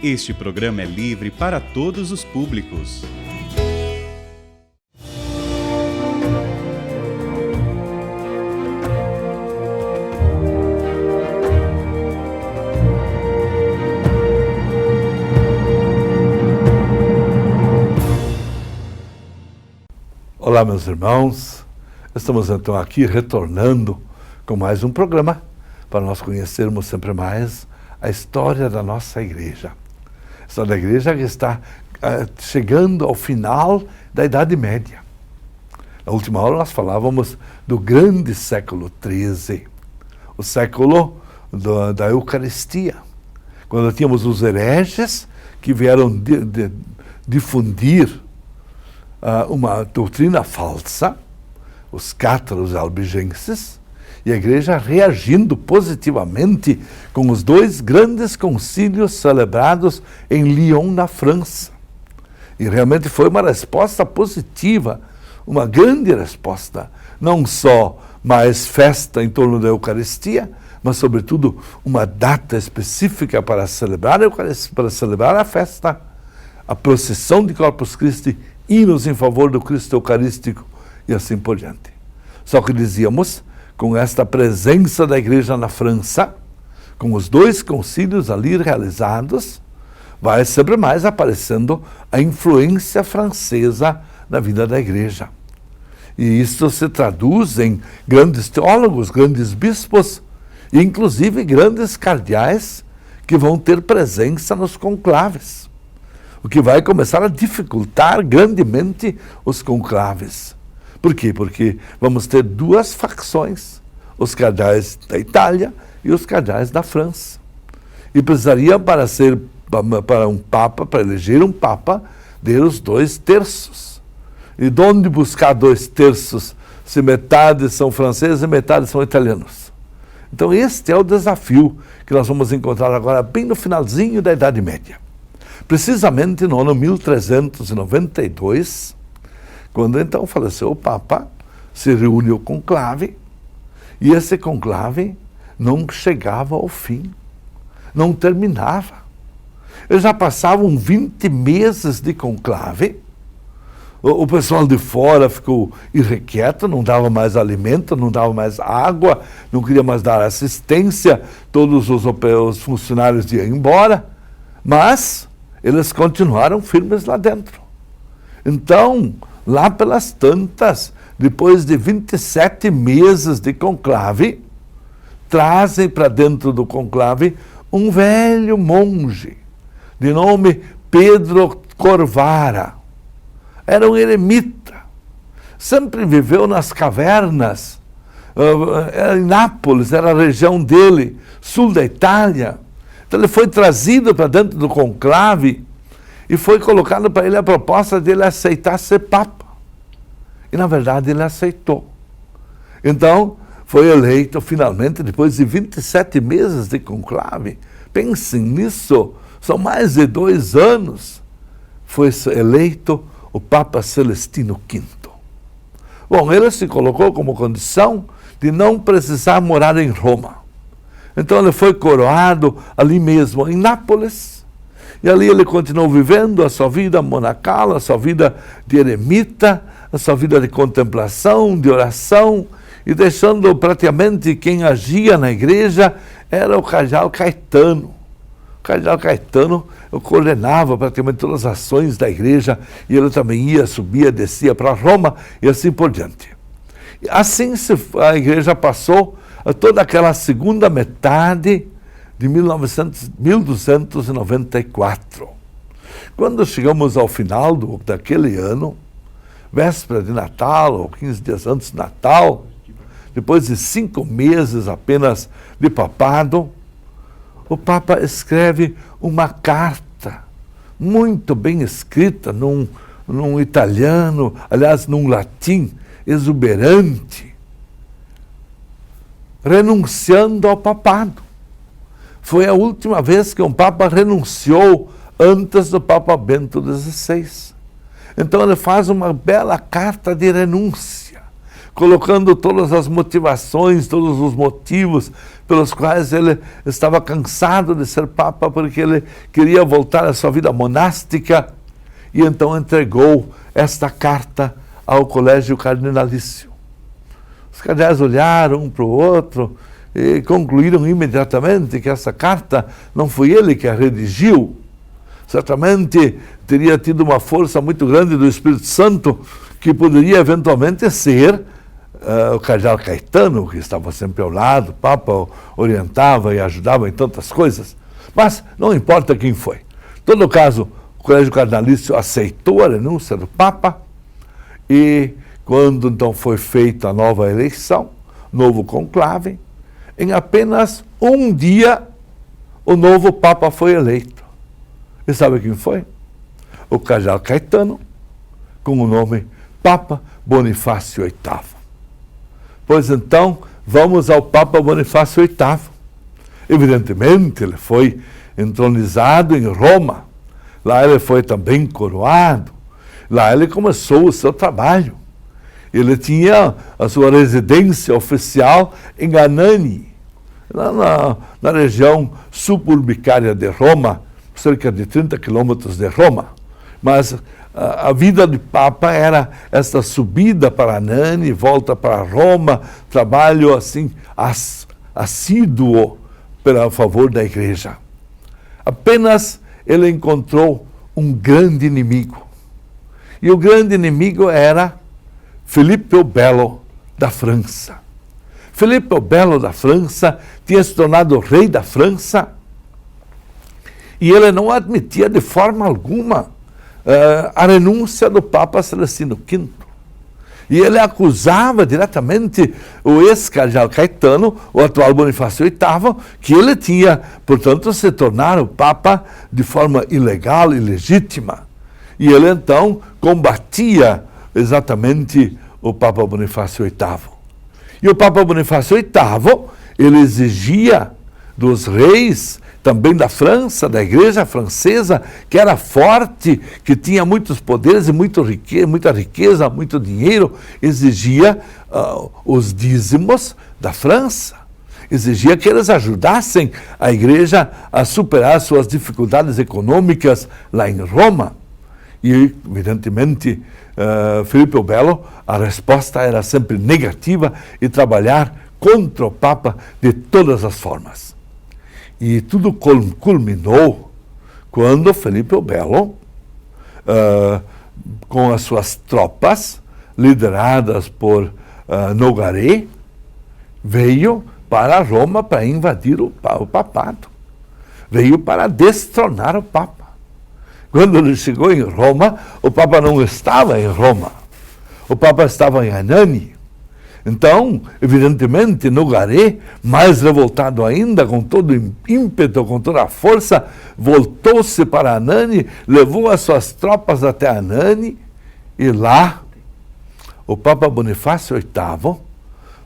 Este programa é livre para todos os públicos. Olá, meus irmãos, estamos então aqui retornando com mais um programa para nós conhecermos sempre mais a história da nossa igreja. A história da igreja que está chegando ao final da Idade Média. Na última aula nós falávamos do grande século XIII, o século da Eucaristia, quando tínhamos os hereges que vieram difundir uma doutrina falsa, os cátaros albigenses, e a igreja reagindo positivamente com os dois grandes concílios celebrados em Lyon, na França. E realmente foi uma resposta positiva, uma grande resposta, não só mais festa em torno da Eucaristia, mas sobretudo uma data específica para celebrar a Eucaristia, para celebrar a festa, a procissão de Corpus Christi, hinos em favor do Cristo Eucarístico e assim por diante. Só que dizíamos, com esta presença da igreja na França, com os dois concílios ali realizados, vai sempre mais aparecendo a influência francesa na vida da igreja. E isso se traduz em grandes teólogos, grandes bispos, e inclusive grandes cardeais que vão ter presença nos conclaves. O que vai começar a dificultar grandemente os conclaves. Por quê? Porque vamos ter duas facções, os cardeais da Itália e os cardeais da França. E precisaria, para um papa, para eleger um papa, ter os 2/3. E de onde buscar 2/3 se metade são franceses e metade são italianos? Então este é o desafio que nós vamos encontrar agora bem no finalzinho da Idade Média. Precisamente no ano 1392, quando então faleceu o Papa, se reuniu o conclave, e esse conclave não chegava ao fim, não terminava. Eles já passavam 20 meses de conclave, o pessoal de fora ficou irrequieto, não dava mais alimento, não dava mais água, não queria mais dar assistência, todos os funcionários iam embora, mas eles continuaram firmes lá dentro. Então, lá pelas tantas, depois de 27 meses de conclave, trazem para dentro do conclave um velho monge, de nome Pedro Corvara. Era um eremita, sempre viveu nas cavernas, em Nápoles, era a região dele, sul da Itália. Então ele foi trazido para dentro do conclave e foi colocado para ele a proposta de ele aceitar ser papa. E na verdade ele aceitou. Então foi eleito finalmente, depois de 27 meses de conclave. Pensem nisso, são mais de 2 anos. Foi eleito o Papa Celestino V. Bom, ele se colocou como condição de não precisar morar em Roma. Então ele foi coroado ali mesmo, em Nápoles, e ali ele continuou vivendo a sua vida monacal, a sua vida de eremita, a sua vida de contemplação, de oração, e deixando praticamente quem agia na igreja era o cardeal Caetano. O cardeal Caetano coordenava praticamente todas as ações da igreja, e ele também ia, subia, descia para Roma, e assim por diante. Assim a igreja passou toda aquela segunda metade de 1294. Quando chegamos ao final daquele ano, véspera de Natal, ou 15 dias antes de Natal, depois de 5 meses apenas de papado, o Papa escreve uma carta muito bem escrita, num italiano, aliás, num latim exuberante, renunciando ao papado. Foi a última vez que um Papa renunciou antes do Papa Bento XVI. Então ele faz uma bela carta de renúncia, colocando todas as motivações, todos os motivos pelos quais ele estava cansado de ser Papa, porque ele queria voltar à sua vida monástica, e então entregou esta carta ao Colégio Cardinalício. Os cardeais olharam um para o outro e concluíram imediatamente que essa carta não foi ele que a redigiu. Certamente teria tido uma força muito grande do Espírito Santo, que poderia eventualmente ser o cardeal Caetano, que estava sempre ao lado, o Papa orientava e ajudava em tantas coisas. Mas não importa quem foi. Em todo caso, o Colégio Cardinalício aceitou a renúncia do Papa, e quando então foi feita a nova eleição, novo conclave, em apenas um dia o novo Papa foi eleito. E sabe quem foi? O cardeal Caetano, com o nome Papa Bonifácio VIII. Pois então, vamos ao Papa Bonifácio VIII. Evidentemente, ele foi entronizado em Roma. Lá ele foi também coroado. Lá ele começou o seu trabalho. Ele tinha a sua residência oficial em Anani, lá na região suburbicária de Roma, cerca de 30 quilômetros de Roma. Mas a vida do Papa era esta subida para Anani, volta para Roma, trabalho assim assíduo a favor da Igreja. Apenas ele encontrou um grande inimigo. E o grande inimigo era Felipe o Belo da França. Felipe o Belo da França tinha se tornado rei da França, e ele não admitia de forma alguma a renúncia do Papa Celestino V. E ele acusava diretamente o ex-cardeal Caetano, o atual Bonifácio VIII, que ele tinha, portanto, se tornar o Papa de forma ilegal, ilegítima. E ele então combatia exatamente o Papa Bonifácio VIII. E o Papa Bonifácio VIII, ele exigia dos reis, também da França, da Igreja francesa, que era forte, que tinha muitos poderes e muita riqueza, muito dinheiro, exigia os dízimos da França. Exigia que eles ajudassem a Igreja a superar suas dificuldades econômicas lá em Roma. E, evidentemente, Felipe o Belo, a resposta era sempre negativa e trabalhar contra o Papa de todas as formas. E tudo culminou quando Felipe o Belo, com as suas tropas, lideradas por Nogaret, veio para Roma para invadir o papado. Veio para destronar o Papa. Quando ele chegou em Roma, o Papa não estava em Roma. O Papa estava em Anani. Então, evidentemente, Nogaret, mais revoltado ainda, com todo o ímpeto, com toda a força, voltou-se para Anani, levou as suas tropas até Anani, e lá o Papa Bonifácio VIII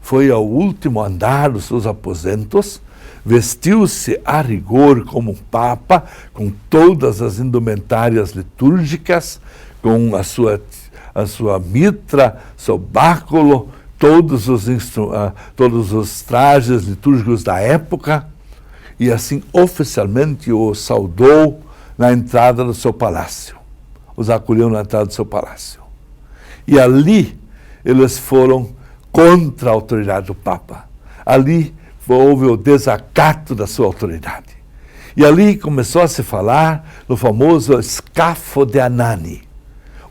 foi ao último andar dos seus aposentos, vestiu-se a rigor como um Papa, com todas as indumentárias litúrgicas, com a sua mitra, seu báculo, todos os trajes litúrgicos da época, e assim oficialmente o saudou na entrada do seu palácio. Os acolheu na entrada do seu palácio. E ali eles foram contra a autoridade do Papa. Ali houve o desacato da sua autoridade. E ali começou a se falar no famoso escafo de Anani,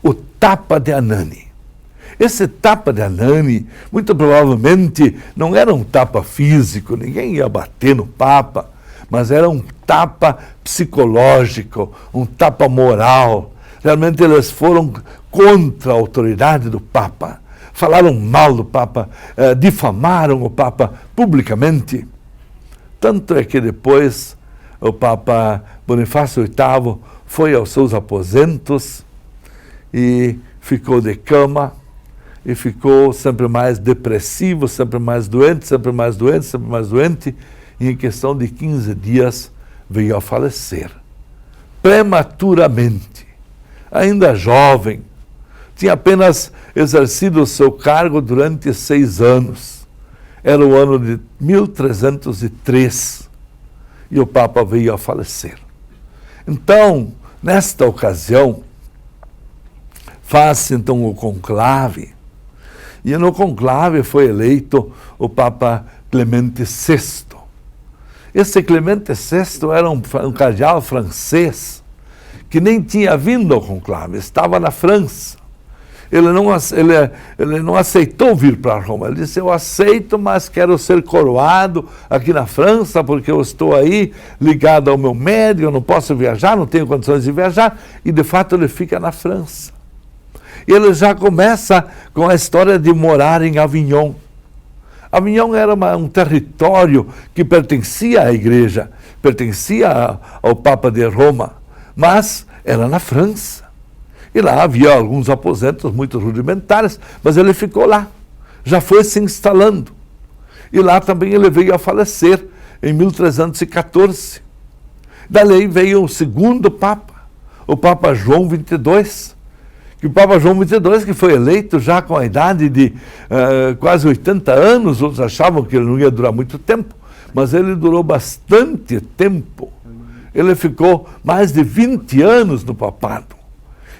o tapa de Anani. Esse tapa de Anani, muito provavelmente, não era um tapa físico, ninguém ia bater no Papa, mas era um tapa psicológico, um tapa moral. Realmente eles foram contra a autoridade do Papa, falaram mal do Papa, difamaram o Papa publicamente. Tanto é que depois o Papa Bonifácio VIII foi aos seus aposentos e ficou de cama, e ficou sempre mais depressivo, sempre mais doente, sempre mais doente, sempre mais doente, e em questão de 15 dias veio a falecer, prematuramente, ainda jovem, tinha apenas exercido o seu cargo durante 6 anos. Era o ano de 1303 e o Papa veio a falecer. Então, nesta ocasião, faz-se então o conclave, e no conclave foi eleito o Papa Clemente VI. Esse Clemente VI era um cardeal francês que nem tinha vindo ao conclave, estava na França. Ele não aceitou vir para Roma. Ele disse: eu aceito, mas quero ser coroado aqui na França, porque eu estou aí ligado ao meu médico, eu não posso viajar, não tenho condições de viajar. E, de fato, ele fica na França. Ele já começa com a história de morar em Avignon. Avignon era um território que pertencia à igreja, pertencia ao Papa de Roma, mas era na França. E lá havia alguns aposentos muito rudimentares, mas ele ficou lá, já foi se instalando. E lá também ele veio a falecer em 1314. Dali veio o segundo Papa, o Papa João XXII. Que o Papa João XXII, que foi eleito já com a idade de quase 80 anos, outros achavam que ele não ia durar muito tempo, mas ele durou bastante tempo. Ele ficou mais de 20 anos no papado.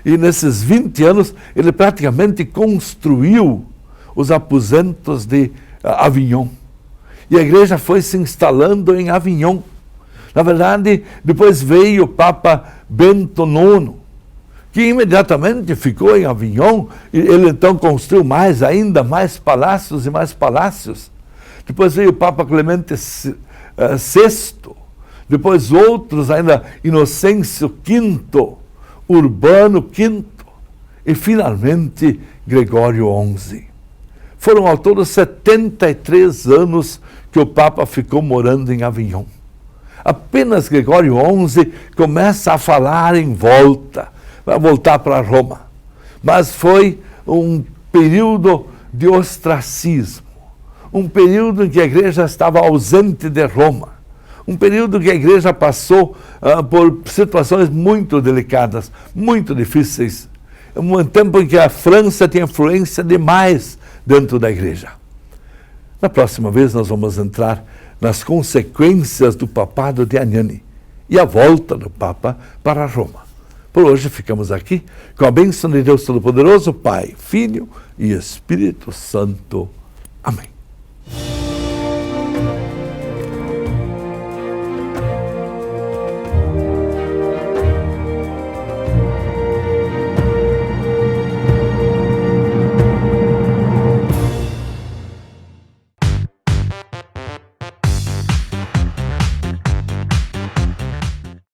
E nesses 20 anos, ele praticamente construiu os aposentos de Avignon. E a igreja foi se instalando em Avignon. Na verdade, depois veio o Papa Bento IX, que imediatamente ficou em Avignon, e ele então construiu ainda mais palácios e mais palácios. Depois veio o Papa Clemente VI, depois outros ainda, Inocêncio V, Urbano V e, finalmente, Gregório XI. Foram ao todo 73 anos que o Papa ficou morando em Avignon. Apenas Gregório XI começa a falar em volta, vai voltar para Roma. Mas foi um período de ostracismo, um período em que a igreja estava ausente de Roma. Um período que a igreja passou por situações muito delicadas, muito difíceis. Um tempo em que a França tinha influência demais dentro da igreja. Na próxima vez nós vamos entrar nas consequências do papado de Anani e a volta do Papa para Roma. Por hoje ficamos aqui com a bênção de Deus Todo-Poderoso, Pai, Filho e Espírito Santo. Amém.